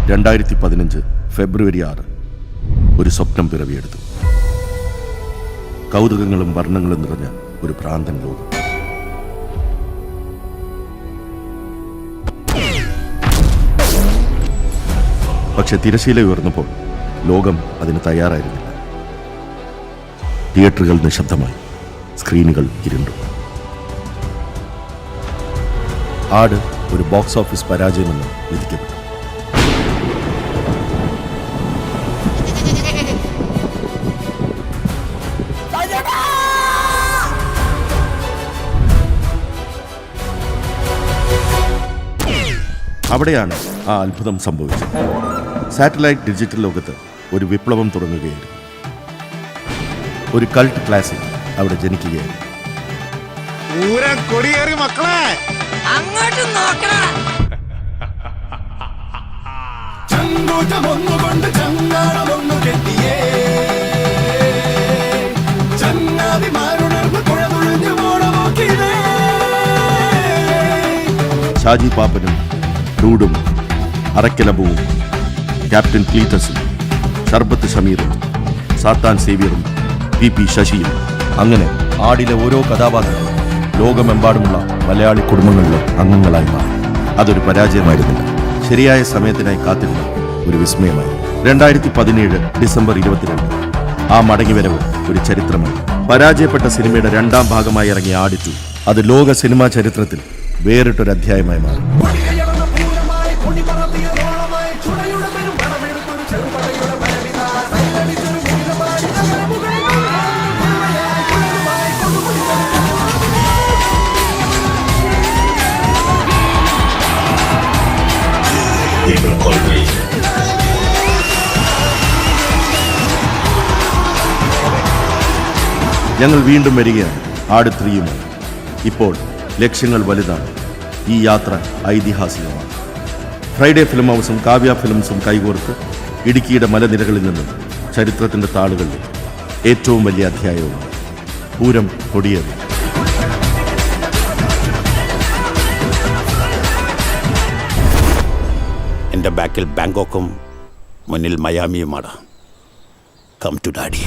2015 ഫെബ്രുവരി 6 ഒരു സ്വപ്നം പിറവിയെടുത്തു. കൗതുകങ്ങളും വർണ്ണങ്ങളും നിറഞ്ഞ ഒരു ഭ്രാന്തൻ ലോകം. പക്ഷെ തിരശീല ഉയർന്നപ്പോൾ ലോകം അതിന് തയ്യാറായിരുന്നില്ല. തിയേറ്ററുകൾ നിശബ്ദമായി, സ്ക്രീനുകൾ ഇരുണ്ടു. ആട് ഒരു ബോക്സ് ഓഫീസ് പരാജയമെന്ന് വിധിക്കപ്പെട്ടു. അവിടെയാണ് ആ അത്ഭുതം സംഭവിച്ചത്. സാറ്റലൈറ്റ് ഡിജിറ്റൽ ലോകത്ത് ഒരു വിപ്ലവം തുടങ്ങുകയായിരുന്നു. ഒരു കൾട്ട് ക്ലാസിക് അവിടെ ജനിക്കുകയായിരുന്നു. ഷാജി പാപ്പനും ഡൂഡും അറക്കലബുവും ക്യാപ്റ്റൻ ക്ലീറ്റസും ഷർബത്ത് ഷമീറും സാത്താൻ സേവ്യറും പി ശശിയും, അങ്ങനെ ആടിലെ ഓരോ കഥാപാത്രങ്ങളും ലോകമെമ്പാടുമുള്ള മലയാളി കുടുംബങ്ങളിലെ അംഗങ്ങളായി മാറി. അതൊരു പരാജയമായിരുന്നില്ല, ശരിയായ സമയത്തിനായി കാത്തിരുന്ന ഒരു വിസ്മയമായി. 2017 ഡിസംബർ 22 ആ മടങ്ങിവരവ് ഒരു ചരിത്രമായി. പരാജയപ്പെട്ട സിനിമയുടെ 2ാം ഭാഗമായി ഇറങ്ങിയ ആട് 2 അത് ലോക സിനിമാ ചരിത്രത്തിൽ വേറിട്ടൊരു അധ്യായമായി മാറി. ഞങ്ങൾ വീണ്ടും വരികയാണ് ആട് 3യുമായി. ഇപ്പോൾ ലക്ഷ്യങ്ങൾ വലുതാണ്, ഈ യാത്ര ഐതിഹാസികമാണ്. ഫ്രൈഡേ ഫിലിം ഹൗസും കാവ്യ ഫിലിംസും കൈകോർത്ത് ഇടുക്കിയുടെ മലനിരകളിൽ നിന്നും ചരിത്രത്തിൻ്റെ താളുകളിൽ ഏറ്റവും വലിയ അധ്യായവും പൂരം കൊടിയേറി. എൻ്റെ ബാക്കിൽ ബാങ്കോക്കും മുന്നിൽ മയാമിയുമാണ്. Come to daddy.